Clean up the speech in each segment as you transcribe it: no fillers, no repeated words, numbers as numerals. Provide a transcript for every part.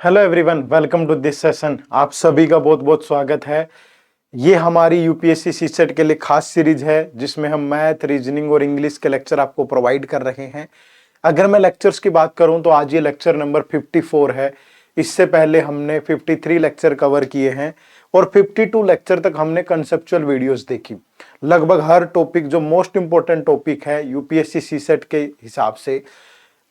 Hello everyone, welcome to this session. आप सभी का बहुत बहुत स्वागत है। ये हमारी यूपीएससी सीसेट के लिए खास सीरीज है जिसमें हम मैथ, रीजनिंग और इंग्लिश के लेक्चर आपको प्रोवाइड कर रहे हैं। अगर मैं लेक्चर्स की बात करूं तो आज ये लेक्चर नंबर 54 है। इससे पहले हमने 53 लेक्चर कवर किए हैं और 52 लेक्चर तक हमने कंसेप्चुअल वीडियोस देखी। लगभग हर टॉपिक जो मोस्ट इंपॉर्टेंट टॉपिक है यूपीएससी सीसेट के हिसाब से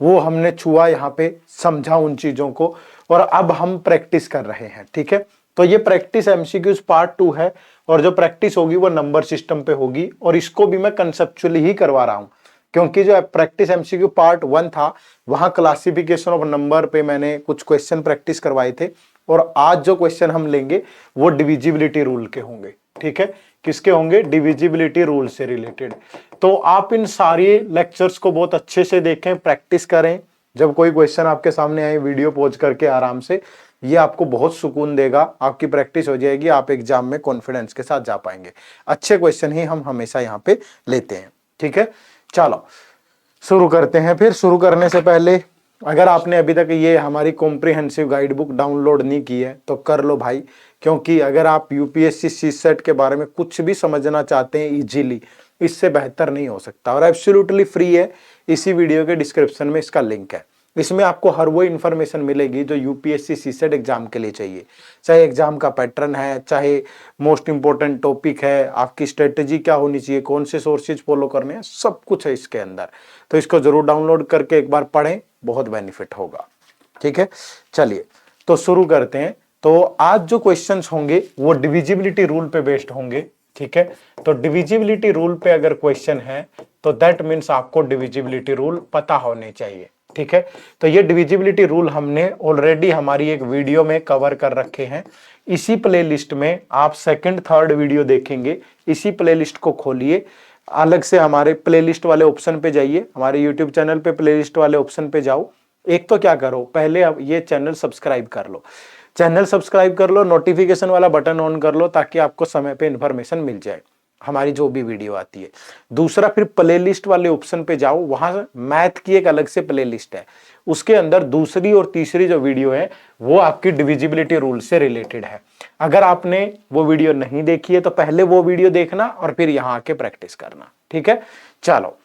वो हमने छुआ, यहाँ पे समझा उन चीजों को, और अब हम प्रैक्टिस कर रहे हैं। ठीक है, तो ये प्रैक्टिस एमसीक्यूज पार्ट 2 है और जो प्रैक्टिस होगी वो नंबर सिस्टम पे होगी और इसको भी मैं कंसेप्चुअली ही करवा रहा हूं, क्योंकि जो प्रैक्टिस एमसीक्यू पार्ट 1 था वहां क्लासिफिकेशन ऑफ नंबर पे मैंने कुछ क्वेश्चन प्रैक्टिस करवाए थे और आज जो क्वेश्चन हम लेंगे वो डिविजिबिलिटी रूल के होंगे। ठीक है, किसके होंगे? डिविजिबिलिटी रूल से रिलेटेड। तो आप इन सारे लेक्चर्स को बहुत अच्छे से देखें, प्रैक्टिस करें। जब कोई क्वेश्चन आपके सामने आए वीडियो पॉज करके आराम से, ये आपको बहुत सुकून देगा, आपकी प्रैक्टिस हो जाएगी, आप एग्जाम में कॉन्फिडेंस के साथ जा पाएंगे। अच्छे क्वेश्चन ही हम हमेशा यहाँ पे लेते हैं। ठीक है, चलो शुरू करते हैं। फिर शुरू करने से पहले अगर आपने अभी तक ये हमारी कॉम्प्रिहेंसिव गाइड बुक डाउनलोड नहीं की है तो कर लो भाई, क्योंकि अगर आप यूपीएससी सीसेट के बारे में कुछ भी समझना चाहते हैं इजीली, इससे बेहतर नहीं हो सकता और एब्सोल्युटली फ्री है। इसी वीडियो के डिस्क्रिप्शन में इसका लिंक है। इसमें आपको हर वो इन्फॉर्मेशन मिलेगी जो यूपीएससी सीसेट एग्जाम के लिए चाहिए, चाहे एग्जाम का पैटर्न है, चाहे मोस्ट इंपॉर्टेंट टॉपिक है, आपकी स्ट्रेटेजी क्या होनी चाहिए, कौन से सोर्सेज फॉलो करने हैं, सब कुछ है इसके अंदर। तो इसको जरूर डाउनलोड करके एक बार पढ़ें, बहुत बेनिफिट होगा। ठीक है, चलिए तो शुरू करते हैं। तो आज जो क्वेश्चंस होंगे वो डिविजिबिलिटी रूल पे बेस्ड होंगे। ठीक है, तो डिविजिबिलिटी रूल पे अगर क्वेश्चन है तो दैट मीन्स आपको डिविजिबिलिटी रूल पता होने चाहिए। ठीक है, तो ये डिविजिबिलिटी रूल हमने ऑलरेडी हमारी एक वीडियो में कवर कर रखे हैं। इसी प्लेलिस्ट में आप सेकंड थर्ड वीडियो देखेंगे। इसी प्लेलिस्ट को खोलिए, अलग से हमारे प्लेलिस्ट वाले ऑप्शन पे जाइए, हमारे यूट्यूब चैनल पे प्लेलिस्ट वाले ऑप्शन पे जाओ। एक तो क्या करो, पहले अब ये चैनल सब्सक्राइब कर लो, चैनल सब्सक्राइब कर लो, नोटिफिकेशन वाला बटन ऑन कर लो ताकि आपको समय पे इंफॉर्मेशन मिल जाए हमारी जो भी वीडियो आती है। दूसरा, फिर प्लेलिस्ट वाले ऑप्शन पे जाओ, वहां मैथ की एक अलग से प्लेलिस्ट है, उसके अंदर दूसरी और तीसरी जो वीडियो है वो आपकी डिविजिबिलिटी रूल से रिलेटेड है। अगर आपने वो वीडियो नहीं देखी है तो पहले वो वीडियो देखना और फिर यहाँ आके प्रैक्टिस करना। ठीक है, चलो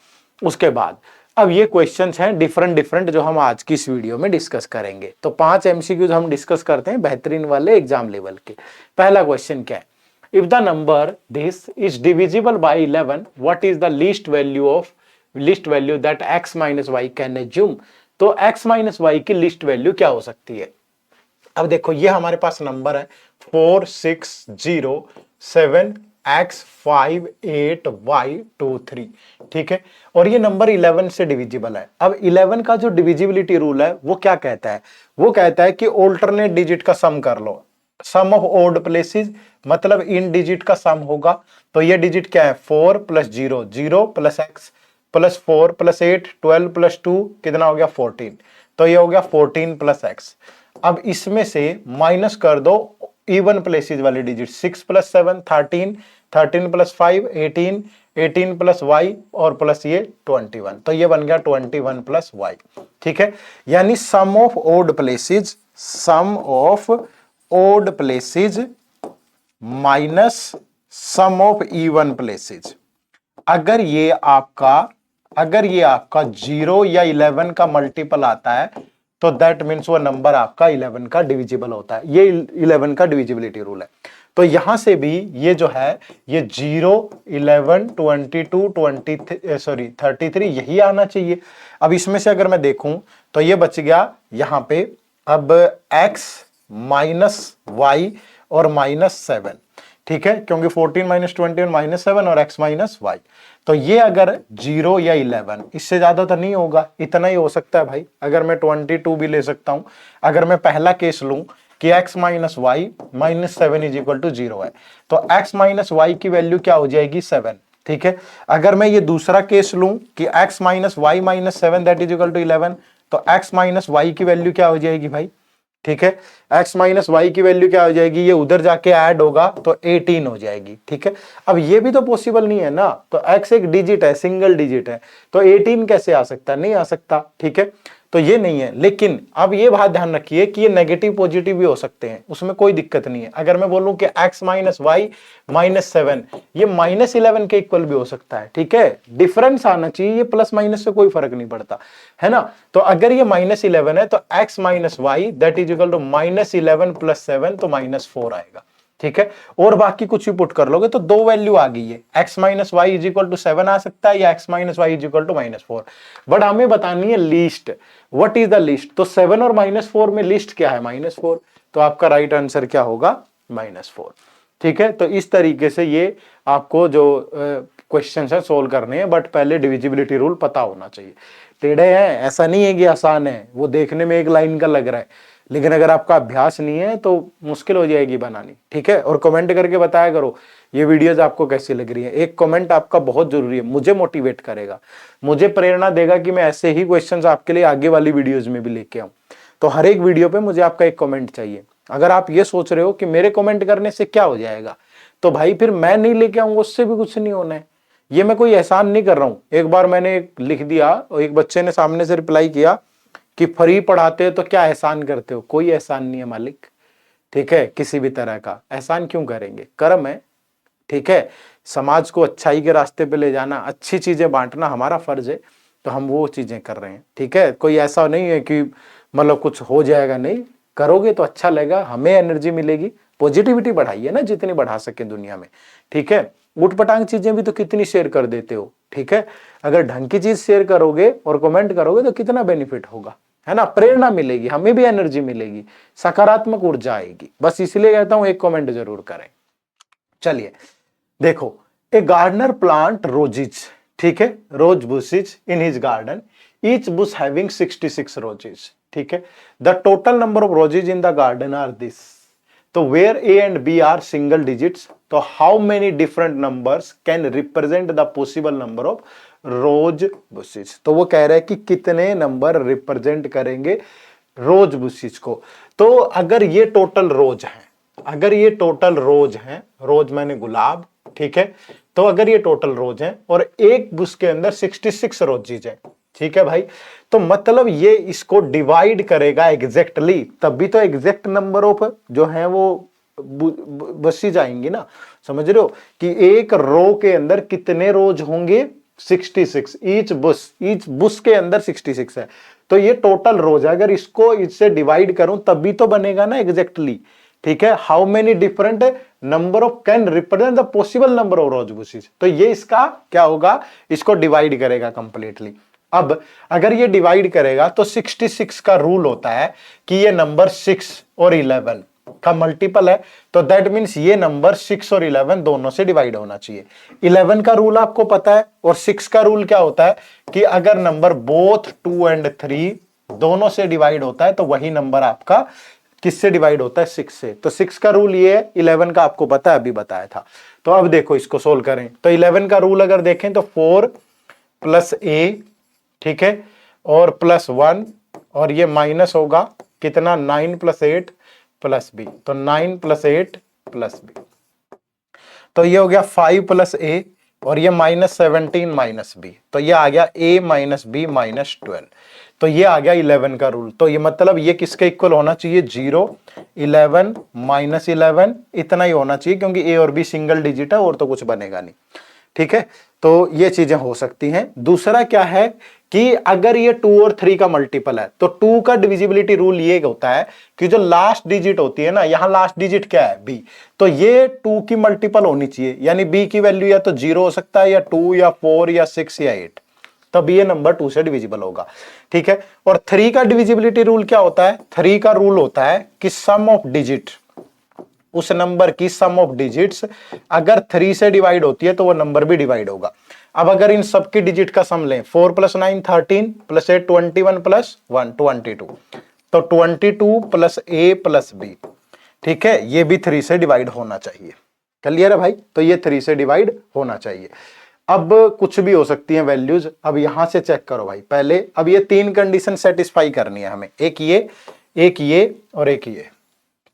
उसके बाद अब ये क्वेश्चंस हैं डिफरेंट जो हम आज की इस वीडियो में डिस्कस करेंगे। तो 5 एमसीक्यूज हम डिस्कस करते हैं बेहतरीन वाले एग्जाम लेवल के। पहला क्वेश्चन क्या है? If the number this is divisible by 11, what is the least value that x minus y can assume? तो x minus y की लिस्ट वैल्यू क्या हो सकती है? अब देखो ये हमारे पास नंबर है 4 6 0 7 x 5 8 y 2 3। ठीक है, और ये नंबर 11 से डिविजिबल है। अब 11 का जो डिविजिबिलिटी रूल है वो क्या कहता है? वो कहता है कि ऑल्टरनेट डिजिट का सम कर लो, सम ऑफ ओड प्लेसेस, मतलब इन डिजिट का सम होगा। तो ये डिजिट क्या है? 4 plus 0 0 plus x plus 4 plus 8 12 plus 2 कितना हो गया? 14। तो ये हो गया 14 प्लस एक्स। अब इसमें से माइनस कर दो इवन प्लेसेस वाले digit, 6 plus 7 13 13 plus 5 18 18 plus Y और प्लस ये 21। तो ये बन गया 21 प्लस वाई। ठीक है, यानी sum of odd places, sum of odd places minus sum of even places. अगर ये आपका 0 या 11 का मल्टीपल आता है तो दैट मीन्स वो नंबर आपका 11 का डिविजिबल होता है। ये 11 का डिविजिबिलिटी रूल है। तो यहां से भी ये जो है ये 0 11 22 33 यही आना चाहिए। अब इसमें से अगर मैं देखूं तो ये बच गया यहां पे अब x माइनस वाई और माइनस 7। ठीक है, क्योंकि 14 माइनस 21 माइनस 7 और x माइनस वाई। तो ये अगर 0 या 11, इससे ज्यादा तो नहीं होगा, इतना ही हो सकता है भाई। अगर मैं 22 भी ले सकता हूं, अगर मैं पहला केस लूं कि x minus Y minus 7 is equal to 0 है, तो x माइनस वाई की वैल्यू क्या हो जाएगी? 7। ठीक है, अगर मैं ये दूसरा केस लूं कि x minus Y minus 7 that is equal to 11, तो x माइनस वाई की वैल्यू क्या हो जाएगी भाई? ठीक है, x माइनस वाई की वैल्यू क्या हो जाएगी? ये उधर जाके ऐड होगा तो 18 हो जाएगी। ठीक है, अब ये भी तो पॉसिबल नहीं है ना, तो x एक डिजिट है, सिंगल डिजिट है, तो 18 कैसे आ सकता है? नहीं आ सकता। ठीक है, तो ये नहीं है। लेकिन अब ये बात ध्यान रखिए कि ये नेगेटिव पॉजिटिव भी हो सकते हैं, उसमें कोई दिक्कत नहीं है। अगर मैं बोलूं कि x माइनस वाई माइनस 7, ये माइनस 11 के इक्वल भी हो सकता है, ठीक है। डिफरेंस आना चाहिए, ये प्लस माइनस से कोई फर्क नहीं पड़ता, है ना। तो अगर ये माइनस 11 है तो x minus Y that is equal to minus 11 plus 7, तो माइनस 4 आएगा, ठीक है। और बाकी कुछ भी पुट कर लोगे तो दो वैल्यू आ गई है, x minus Y is equal to 7 आ सकता है या x minus Y is equal to minus 4, but हमें बतानी है least. What is the least? तो 7 और माइनस 4 में लीस्ट क्या है? माइनस 4। तो आपका राइट आंसर क्या होगा? माइनस 4, ठीक है। तो इस तरीके से ये आपको जो क्वेश्चन है सोल्व करने हैं, बट पहले डिविजिबिलिटी रूल पता होना चाहिए। टेढ़े हैं, ऐसा नहीं है कि आसान है, वो देखने में एक लाइन का लग रहा है, लेकिन अगर आपका अभ्यास नहीं है तो मुश्किल हो जाएगी बनानी, ठीक है। और कमेंट करके बताया करो ये वीडियोस आपको कैसी लग रही है। एक कमेंट आपका बहुत जरूरी है, मुझे मोटिवेट करेगा, मुझे प्रेरणा देगा कि मैं ऐसे ही क्वेश्चंस आपके लिए आगे वाली वीडियोस में भी लेके आऊं। तो हर एक वीडियो पे मुझे आपका एक कमेंट चाहिए। अगर आप ये सोच रहे हो कि मेरे कमेंट करने से क्या हो जाएगा, तो भाई फिर मैं नहीं लेके आऊंगा, उससे भी कुछ नहीं होना है। ये मैं कोई एहसान नहीं कर रहा हूं। एक बार मैंने लिख दिया और एक बच्चे ने सामने से रिप्लाई किया कि फ्री पढ़ाते हो तो क्या एहसान करते हो? कोई एहसान नहीं है मालिक, ठीक है। किसी भी तरह का एहसान क्यों करेंगे? कर्म है, ठीक है। समाज को अच्छाई के रास्ते पे ले जाना, अच्छी चीजें बांटना हमारा फर्ज है, तो हम वो चीजें कर रहे हैं, ठीक है। कोई ऐसा नहीं है कि मतलब कुछ हो जाएगा, नहीं करोगे तो अच्छा लगेगा, हमें एनर्जी मिलेगी। पॉजिटिविटी बढ़ाइए ना जितनी बढ़ा सके दुनिया में, ठीक है। उठपटांग चीजें भी तो कितनी शेयर कर देते हो, ठीक है। अगर ढंग की चीज शेयर करोगे और कमेंट करोगे तो कितना बेनिफिट होगा, है ना। प्रेरणा मिलेगी, हमें भी एनर्जी मिलेगी, सकारात्मक ऊर्जा आएगी। बस इसलिए कहता हूं एक कमेंट जरूर करें। चलिए देखो, ए गार्डनर प्लांट रोजेज, ठीक है, rose bushes in his garden, each bush having 66 roses, ठीक है। The total number of roses in the garden are this. तो where A and B are single digits, तो how many different numbers can represent the possible number of rose bushes. तो वो कह रहे हैं कि कितने नंबर रिप्रेजेंट करेंगे रोज बुशेज को। तो अगर ये टोटल रोज है, अगर ये टोटल रोज है, रोज मैंने गुलाब, ठीक है। तो अगर ये टोटल रोज है और एक बुश के अंदर 66 रोजेज है, ठीक है भाई, तो मतलब ये इसको डिवाइड करेगा एग्जैक्टली, तब भी तो एग्जैक्ट नंबर ऑफ जो है वो बुशेज आएंगी ना। समझ रहे हो कि एक रो के अंदर कितने रोज होंगे? 66। ईच बुश के अंदर 66 है, तो ये टोटल रोज है। अगर इसको इससे डिवाइड करूं तब भी तो बनेगा ना एग्जैक्टली, ठीक है। How many different number of can represent the possible number of rose bushes, तो ये इसका क्या होगा? इसको डिवाइड करेगा कंप्लीटली। अब अगर ये डिवाइड करेगा तो 66 का रूल होता है कि ये नंबर 6 और 11 का मल्टीपल है, तो दैट मींस ये नंबर 6 और 11 दोनों से डिवाइड होना चाहिए। 11 का रूल आपको पता है, और 6 का रूल क्या होता है कि अगर नंबर बोथ 2 एंड 3 दोनों से डिवाइड होता है तो वही नंबर आपका किससे डिवाइड होता है? 6 से। तो 6 का रूल ये है, 11 का आपको पता है, अभी बताया था। तो अब देखो इसको सोल्व करें, तो 11 का रूल अगर देखें तो 4 प्लस ए, ठीक है, और प्लस 1, और ये माइनस होगा कितना? 9 प्लस 8 प्लस बी, तो 9 प्लस 8 प्लस बी, तो ये हो गया 5 प्लस ए, और ये माइनस 17 माइनस बी, तो ये आ गया ए माइनस बी माइनस 12, तो ये आ गया 11 का रूल। तो ये मतलब ये किसके इक्वल होना चाहिए? 0, 11 माइनस 11, इतना ही होना चाहिए, क्योंकि ए और बी सिंगल डिजिट है और तो कुछ बनेगा नहीं, ठीक है। तो ये चीजें हो सकती हैं। दूसरा क्या है कि अगर ये 2 और 3 का मल्टीपल है, तो 2 का डिविजिबिलिटी रूल ये होता है कि जो लास्ट डिजिट होती है ना, यहां लास्ट डिजिट क्या है? बी, तो ये 2 की मल्टीपल होनी चाहिए, यानी बी की वैल्यू या तो 0 हो सकता है, या 2 या 4 या 6 या 8, तब ये नंबर 2 से डिविजिबल होगा, ठीक है। और 3 का डिविजिबिलिटी रूल क्या होता है? 3 का रूल होता है कि सम ऑफ डिजिट, उस नंबर की सम ऑफ डिजिट्स अगर 3 से डिवाइड होती है तो वो नंबर भी डिवाइड होगा। अब अगर इन सबकी डिजिट का सम लें, 4 प्लस 9 13 प्लस 8 21 प्लस 1 22, तो 22 प्लस ए प्लस बी, ठीक है, ये भी 3 से डिवाइड होना चाहिए। क्लियर है भाई? तो ये 3 से डिवाइड होना चाहिए। अब कुछ भी हो सकती है वैल्यूज, अब यहां से चेक करो भाई पहले। अब ये 3 कंडीशन सेटिस्फाई करनी है हमें, एक ये और एक ये,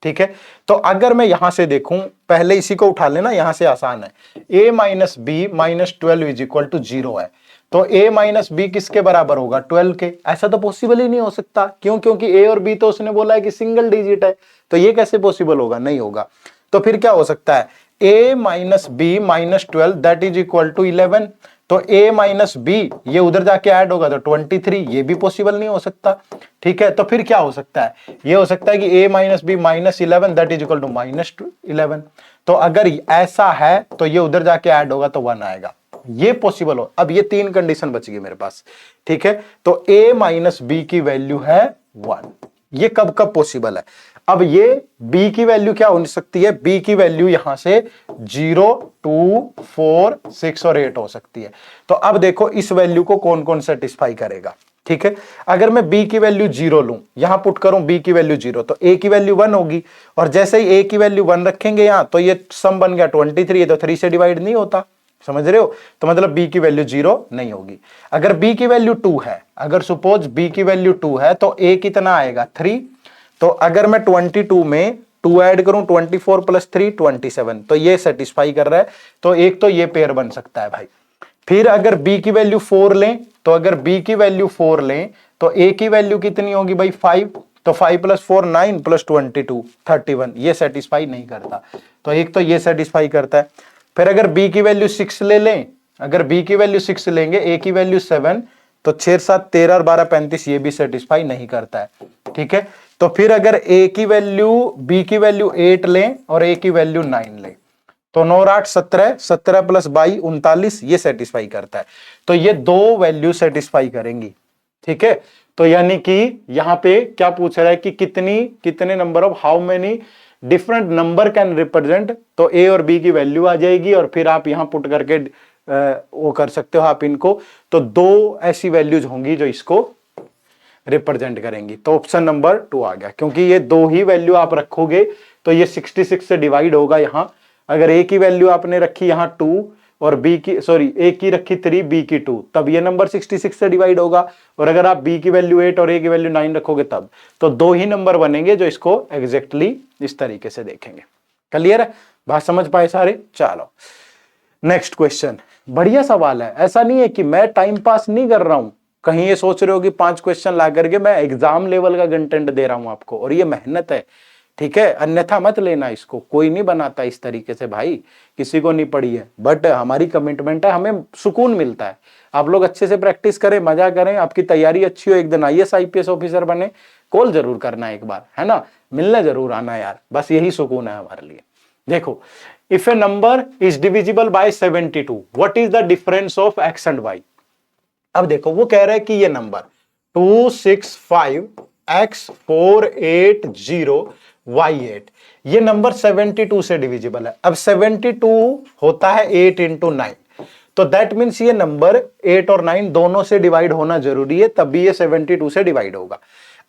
ठीक है। तो अगर मैं यहां से देखूं, पहले इसी को उठा लेना, यहां से आसान है। a minus B minus 12 is equal to 0 है, तो a माइनस बी किसके बराबर होगा? 12 के। ऐसा तो पॉसिबल ही नहीं हो सकता, क्यों? क्योंकि a और b तो उसने बोला है कि सिंगल डिजिट है, तो ये कैसे पॉसिबल होगा? नहीं होगा। तो फिर क्या हो सकता है? a minus B minus 12 that is equal to 11। तो a माइनस बी ये उधर जाके ऐड होगा तो 23, ये भी पॉसिबल नहीं हो सकता। ठीक है, तो फिर क्या हो सकता है? ये हो सकता है कि a minus B minus 11 that is equal to minus 11। तो अगर ऐसा है तो ये उधर जाके ऐड होगा तो 1 आएगा, ये पॉसिबल हो। अब ये 3 कंडीशन बच गई मेरे पास। ठीक है, तो a माइनस बी की वैल्यू है 1। ये कब कब पॉसिबल है? अब ये b की वैल्यू क्या हो सकती है? b की वैल्यू यहां से 0, 2, 4, 6 और 8 हो सकती है। तो अब देखो इस वैल्यू को कौन कौन सेटिस्फाई करेगा। ठीक है, अगर मैं b की वैल्यू 0 लूं, यहां पुट करूं b की वैल्यू 0, तो a की वैल्यू 1 होगी, और जैसे ही a की वैल्यू 1 रखेंगे यहां, तो ये सम बन गया 23, ये तो 3 से डिवाइड नहीं होता, समझ रहे हो? तो मतलब b की वैल्यू 0 नहीं होगी। अगर b की वैल्यू 2 है, अगर सपोज b की वैल्यू 2 है, तो a कितना आएगा? 3। तो अगर मैं 22 में 2 ऐड करूं, 24 प्लस 3 27, तो ये सेटिस्फाई कर रहा है। तो एक तो ये पेयर बन सकता है भाई। फिर अगर b की वैल्यू 4 लें, तो अगर b की वैल्यू 4 लें तो a की वैल्यू कितनी होगी भाई? 5। तो 5 प्लस 4 9 प्लस 22 31, ये सेटिस्फाई नहीं करता। तो एक तो ये सेटिस्फाई करता है। फिर अगर b की वैल्यू 6 ले लें, अगर b की वैल्यू 6 लेंगे, a की वैल्यू 7, तो 6 7 13 और 12 35, ये भी सेटिस्फाई नहीं करता है। ठीक है, तो फिर अगर a की वैल्यू b की वैल्यू 8 लें और a की वैल्यू 9 लें, तो 9 8 17, 17 प्लस 22 39, ये सेटिस्फाई करता है। तो ये दो वैल्यू सेटिस्फाई करेंगी। ठीक है, तो यानी कि यहां पे क्या पूछ रहा है कि कितने number of how many different number can represent, तो a और b की वैल्यू आ जाएगी, और फिर आप यहां पुट करके वो कर सकते हो आप इनको। तो दो ऐसी वैल्यूज होंगी जो इसको रिप्रेजेंट करेंगी। तो ऑप्शन नंबर 2 आ गया, क्योंकि ये दो ही वैल्यू आप रखोगे तो ये 66 से डिवाइड होगा। यहां अगर a की वैल्यू आपने रखी यहां 2 और a की रखी 3, b की 2, तब ये नंबर 66 से डिवाइड होगा। और अगर आप b की वैल्यू 8 और a की वैल्यू 9 रखोगे तब, तो दो ही नंबर बनेंगे जो इसको एग्जैक्टली इस तरीके से देखेंगे। क्लियर है? बात समझ पाए सारे? चलो नेक्स्ट क्वेश्चन। बढ़िया सवाल है, ऐसा नहीं है कि मैं टाइम पास नहीं कर रहा हूं। कहीं ये सोच रहे हो कि 5 क्वेश्चन ला करके मैं एग्जाम लेवल का कंटेंट दे रहा हूं आपको, और ये मेहनत है। ठीक है, अन्यथा मत लेना इसको, कोई नहीं बनाता इस तरीके से भाई, किसी को नहीं पड़ी है, बट हमारी कमिटमेंट है, हमें सुकून मिलता है। आप लोग अच्छे से प्रैक्टिस करें, मजा करें, आपकी तैयारी अच्छी हो, एक दिन IAS IPS ऑफिसर बने, कॉल जरूर करना एक बार, है ना, मिलने जरूर आना यार, बस यही सुकून है हमारे लिए। देखो, if A number is divisible by 72, what is the difference of x and y? अब देखो वो कह रहा है कि ये नंबर 265 x 480 y8, ये नंबर 72 से डिविजिबल है। अब 72 होता है 8 इंटू 9, तो दैट मीन्स ये नंबर 8 और 9 दोनों से डिवाइड होना जरूरी है, तभी ये 72 से डिवाइड होगा।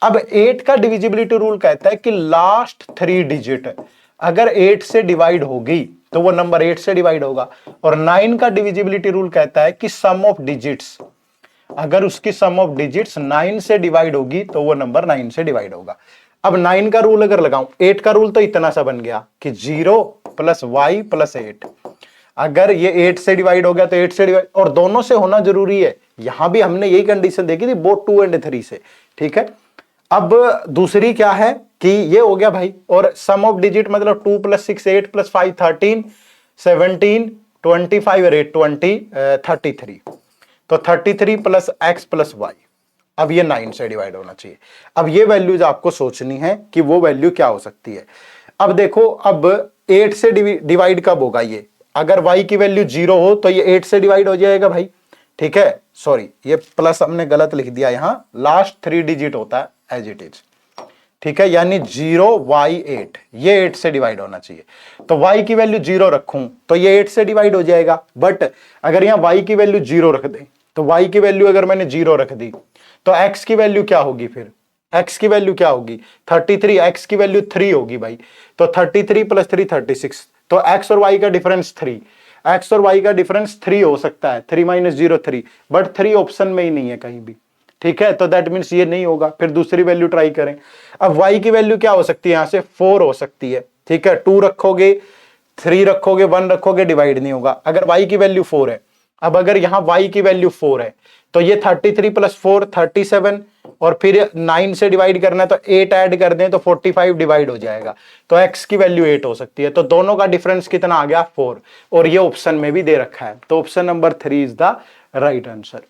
अब 8 का डिविजिबिलिटी रूल कहता है कि लास्ट 3 डिजिट अगर 8 से डिवाइड होगी तो वो नंबर 8 से डिवाइड होगा, और 9 का डिविजिबिलिटी रूल कहता है कि सम ऑफ डिजिट्स, अगर उसकी सम ऑफ डिजिट्स 9 से डिवाइड होगी तो वो नंबर 9 से डिवाइड होगा। अब 9 का रूल अगर लगाऊं, 8 का रूल तो इतना सा बन गया कि 0 प्लस y प्लस 8, अगर ये 8 से डिवाइड हो गया तो 8 से डिवाइड, और दोनों से होना जरूरी है। यहां भी हमने यही कंडीशन देखी थी बोथ 2 एंड 3 से। ठीक है, अब दूसरी क्या है कि ये हो गया भाई, और सम ऑफ डिजिट मतलब 2 प्लस 6 8 प्लस 5 13 17 25 और 8 20 33, तो 33 प्लस x प्लस y, अब ये 9 से डिवाइड होना चाहिए। अब ये वैल्यूज आपको सोचनी है कि वो वैल्यू क्या हो सकती है। अब देखो, अब 8 से डिवाइड कब होगा ये? अगर y की वैल्यू 0 हो तो ये 8 से डिवाइड हो जाएगा भाई। ठीक है, सॉरी ये प्लस हमने गलत लिख दिया, यहां लास्ट 3 डिजिट होता है एज इट इज। ठीक है, यानी 0 y 8, ये 8 से डिवाइड होना चाहिए। तो y की वैल्यू 0 रखूं तो ये 8 से डिवाइड हो जाएगा, बट अगर यहां y की वैल्यू 0 रख दें, तो y की वैल्यू अगर मैंने 0 रख दी तो x की वैल्यू क्या होगी? फिर x की वैल्यू क्या होगी? 33, x की वैल्यू 3 होगी भाई, तो 33 प्लस 3 36, तो x और y का डिफरेंस 3, x और y का डिफरेंस 3 हो सकता है, 3 माइनस 0 3, बट 3 ऑप्शन में ही नहीं है कहीं भी। ठीक है, तो दैट मीन्स ये नहीं होगा। फिर दूसरी वैल्यू ट्राई करें। अब y की वैल्यू क्या हो सकती है? यहां से 4 हो सकती है। ठीक है, 2 रखोगे, 3 रखोगे, 1 रखोगे, डिवाइड नहीं होगा। अगर y की वैल्यू 4 है अब अगर यहां y की वैल्यू 4 है तो ये 33 प्लस 4 37, और फिर 9 से डिवाइड करना है तो 8 ऐड कर दें तो 45 डिवाइड हो जाएगा, तो x की वैल्यू 8 हो सकती है। तो दोनों का डिफरेंस कितना आ गया 4, और ये ऑप्शन में भी दे रखा है, तो option number 3 is the right answer.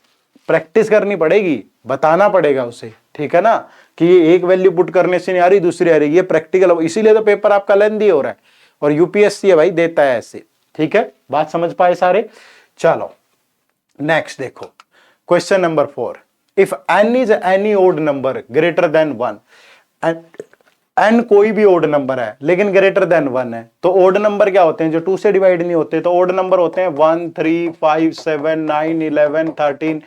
Practice करनी पड़ेगी, बताना पड़ेगा उसे, ठीक है ना, कि ये एक वैल्यू पुट करने से नहीं आ रही, दूसरी आ रही, ये प्रैक्टिकल, इसीलिए तो पेपर आपका लेंथी हो रहा है, और यूपीएससी है भाई, देता है ऐसे, ठीक है, बात समझ पाए सारे। चलो नेक्स्ट देखो, question number 4, if n is any odd number greater than 1, n कोई भी ओड नंबर है लेकिन ग्रेटर देन 1 है, तो ओड नंबर क्या होते हैं, जो 2 से डिवाइड नहीं होते, तो ओड नंबर होते हैं 1 3 5 7 9 11 13,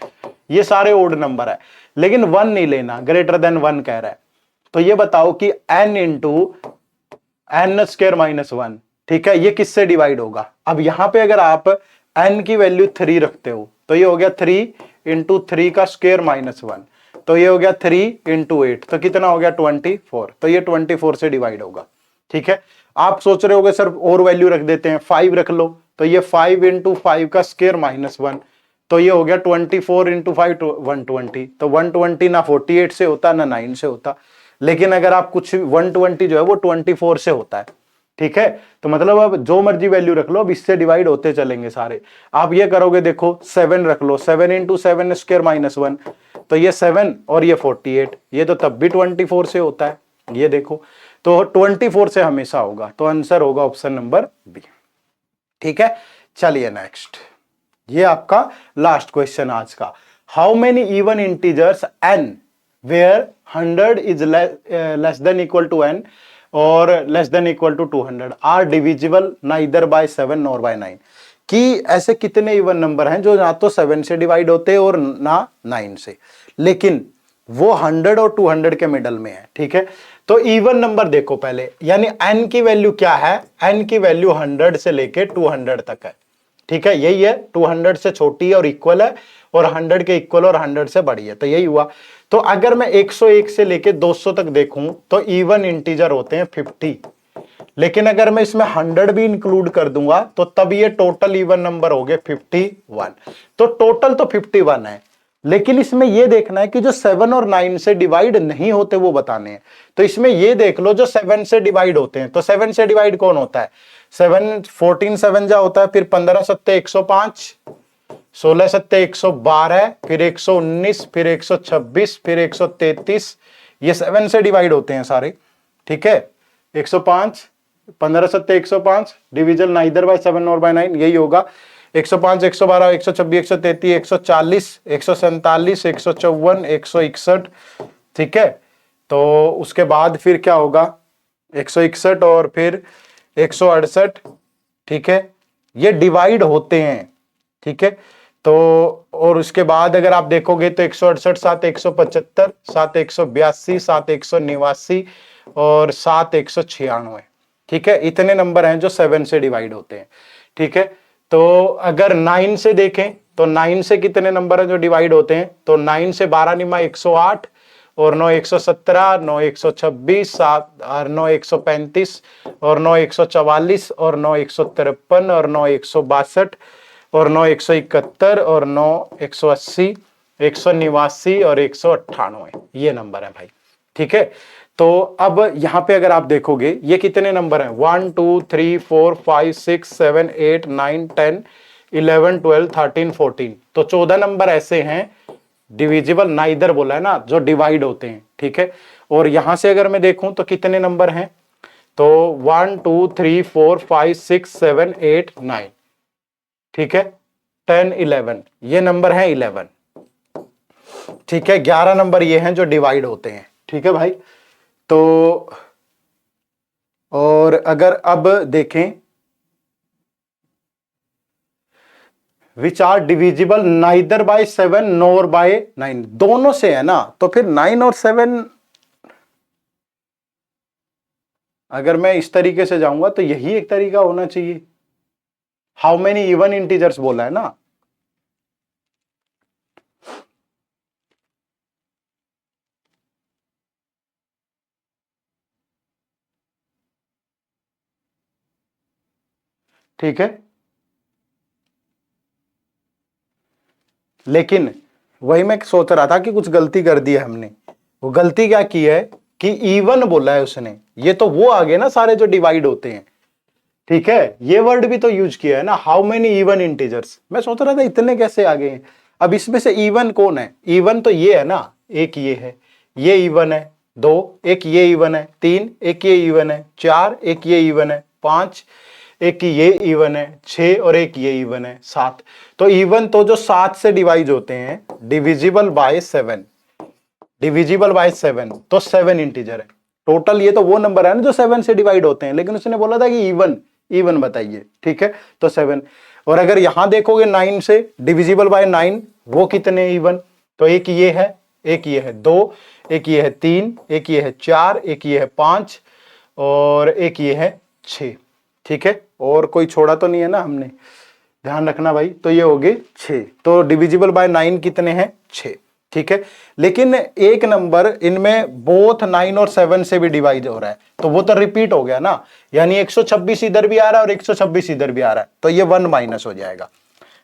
ये सारे ओड नंबर है, लेकिन 1 नहीं लेना, ग्रेटर देन 1 कह रहा है। तो ये बताओ कि n into N square minus 1, ठीक है, ये किससे डिवाइड होगा। अब यहां पे अगर आप n की वैल्यू 3 रखते हो तो ये हो गया 3 इंटू 3 का स्क्वायर माइनस 1, तो ये हो गया 3 इंटू 8, तो कितना हो गया 24, तो ये 24 से डिवाइड होगा, ठीक है। आप सोच रहे होगे सर और वैल्यू रख देते हैं, 5 रख लो, तो ये 5 इंटू 5 का स्क्वायर माइनस 1, तो ये हो गया 24 इंटू 5 120, तो 120 ना 48 से होता ना 9 से होता, लेकिन अगर आप कुछ 120 जो है वो 24 से होता है, ठीक है। तो मतलब अब जो मर्जी वैल्यू रख लो, अब इससे डिवाइड होते चलेंगे सारे। आप ये करोगे, देखो 7 रख लो, 7 इंटू 7 स्क्वायर माइनस 1, तो ये 7 और ये 48, ये तो तब भी 24 से होता है, ये देखो, तो 24 से हमेशा होगा, तो आंसर होगा ऑप्शन नंबर बी, ठीक है। चलिए नेक्स्ट, ये आपका लास्ट क्वेश्चन आज का, how many even integers n where 100 is less than equal to n और less than equal to 200 are divisible neither by 7 nor by 9, कि ऐसे कितने इवन नंबर हैं जो ना तो 7 से डिवाइड होते हैं और ना 9 से, लेकिन वो 100 और 200 के मिडल में है, ठीक है। तो इवन नंबर देखो पहले, यानी n की वैल्यू क्या है, n की वैल्यू 100 से लेके 200 तक है, ठीक है, यही है, 200 से छोटी है और इक्वल है, और 100 के इक्वल और 100 से बड़ी है, तो यही हुआ। तो अगर मैं 101 से लेके 200 तक देखूं तो इवन इंटीजर होते हैं 50, लेकिन अगर मैं इसमें 100 भी इंक्लूड कर दूंगा तो तब ये टोटल इवन नंबर हो गए 51, तो टोटल तो 51 है, लेकिन इसमें यह देखना है कि जो 7 और 9 से डिवाइड नहीं होते वो बताने हैं। तो इसमें यह देख लो जो 7 से डिवाइड होते हैं, तो 7 से डिवाइड कौन होता है, 7 14 7 जा होता है, फिर 15 सत्ते 105, 16 सत्ते 112, फिर 119, फिर 126, फिर 133, ये 7 से डिवाइड होते हैं सारे, ठीक है। 105, 15 सत्ते 105, डिविजन नाइदर बाय 7 और बाय 9, यही होगा। 105 112 126 133 140 147 154 161, ठीक है। तो उसके बाद फिर क्या होगा, 161 और फिर 168, ठीक है, ये डिवाइड होते हैं, ठीक है। तो और उसके बाद अगर आप देखोगे तो 168 7 175 7 182 7 189 और 7 196, ठीक है, इतने नंबर हैं जो 7 से डिवाइड होते हैं, ठीक है। तो अगर 9 से देखें तो 9 से कितने नंबर हैं जो डिवाइड होते हैं, तो 9 से 12 निमा 108 और 9 117 9 126 7 और 9 135 और 9 144 और 9 153 और 9 162 और 9 171 और 9 180 189 और 198, ये नंबर है भाई, ठीक है। तो अब यहां पे अगर आप देखोगे ये कितने नंबर हैं, 1 2 3 4 5 6 7 8 9 10 11 12 13 14, तो 14 नंबर ऐसे हैं डिविजिबल नाइदर बोला है ना, जो डिवाइड होते हैं, ठीक है। और यहां से अगर मैं देखूं तो कितने नंबर हैं, तो 1 2 3 4 5 6 7 8 9, ठीक है, 10 11, ये नंबर है 11, ठीक है। 11 नंबर ये हैं जो डिवाइड होते हैं, ठीक है भाई। तो और अगर अब देखें which are divisible neither by 7 nor by 9, दोनों से है ना, तो फिर 9 और 7 अगर मैं इस तरीके से जाऊंगा तो यही एक तरीका होना चाहिए। हाउ मेनी इवन इंटीजर्स बोला है ना, ठीक है। लेकिन वही मैं सोच रहा था कि कुछ गलती कर दी है हमने। वो गलती क्या की है कि इवन बोला है उसने, ये तो वो आ गए ना सारे जो डिवाइड होते हैं, ठीक है, ये वर्ड भी तो यूज किया है ना, हाउ मेनी इवन इंटीजर्स। मैं सोच रहा था इतने कैसे आ गए हैं। अब इसमें से इवन कौन है? इवन तो ये है ना, एक ये है, ये इवन है, 2 एक ये इवन है, 3 एक ये इवन है, 4 एक ये इवन है, 5 एक ये इवन है, 6 और एक ये इवन है, 7। तो इवन तो जो 7 से डिवाइड होते हैं, डिविजिबल बाय 7, डिविजिबल बाय 7, तो 7 इंटीजर है टोटल। ये तो वो नंबर है ना जो 7 से डिवाइड होते हैं, लेकिन उसने बोला था कि इवन, इवन बताइए, ठीक है, तो 7। और अगर यहां देखोगे 9 से डिविजिबल बाय 9, वो कितने इवन? तो एक ये है, एक ये है 2, एक ये है 3, एक ये है 4, एक ये है 5 और एक ये है 6, ठीक है। और कोई छोड़ा तो नहीं है ना हमने, ध्यान रखना भाई। तो ये हो गए 6, तो डिविजिबल बाय 9 कितने हैं? 6, ठीक है। लेकिन एक नंबर इनमें बोथ 9 और 7 से भी डिवाइड हो रहा है, तो वो तो रिपीट हो गया ना, यानी 126 इधर भी आ रहा है और 126 इधर भी आ रहा है, तो ये 1 माइनस हो जाएगा।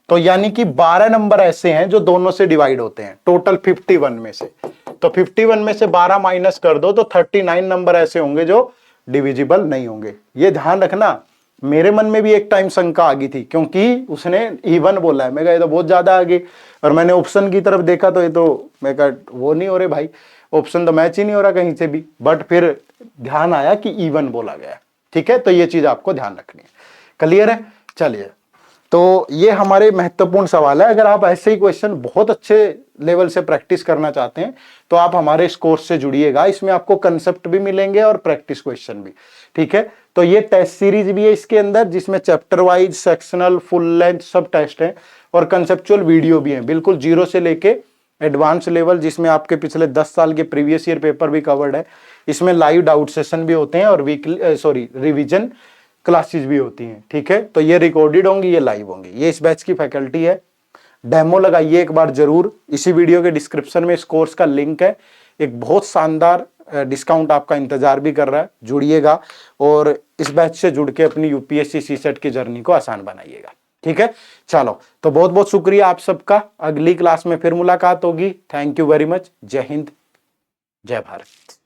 तो यानी कि 12 नंबर ऐसे हैं जो दोनों से डिवाइड होते हैं टोटल 51 में से। तो 51 में से 12 माइनस कर दो तो 39 नंबर ऐसे होंगे जो डिविजिबल नहीं होंगे। ये ध्यान रखना। मेरे मन में भी एक टाइम शंका आ गई थी, क्योंकि उसने इवन बोला है, मैं कहा ये तो बहुत ज्यादा आ गई, और मैंने ऑप्शन की तरफ देखा तो ये तो मैं कहा वो नहीं हो रहे भाई, ऑप्शन तो मैच ही नहीं हो रहा कहीं से भी। बट फिर ध्यान आया कि इवन बोला गया, ठीक है। तो ये चीज आपको ध्यान रखनी है। क्लियर है? चलिए, तो ये हमारे महत्वपूर्ण सवाल है। अगर आप ऐसे ही क्वेश्चन बहुत अच्छे लेवल से प्रैक्टिस करना चाहते हैं तो आप हमारे इस कोर्स से जुड़िएगा। इसमें आपको कंसेप्ट भी मिलेंगे और प्रैक्टिस क्वेश्चन भी, ठीक है। तो ये टेस्ट सीरीज भी है इसके अंदर, जिसमें chapter wise, sectional, full length सब टेस्ट हैं और कंसेप्चुअल वीडियो भी है, बिल्कुल 0 से लेके एडवांस लेवल, जिसमें आपके पिछले 10 साल के प्रीवियस ईयर पेपर भी कवर्ड है। इसमें लाइव डाउट सेशन भी होते हैं और वीकली रिविजन क्लासेस भी होती हैं, ठीक है। तो ये रिकॉर्डेड होंगी, ये लाइव होंगी। ये इस बैच की फैकल्टी है। डेमो लगाइए एक बार जरूर। इसी वीडियो के डिस्क्रिप्शन में इस कोर्स का लिंक है। एक बहुत शानदार डिस्काउंट आपका इंतजार भी कर रहा है, जुड़िएगा और इस बैच से जुड़ के अपनी यूपीएससी सीसेट की जर्नी को आसान बनाइएगा, ठीक है। चलो, तो बहुत बहुत शुक्रिया आप सबका। अगली क्लास में फिर मुलाकात होगी। Thank you very much. जय हिंद, जय भारत।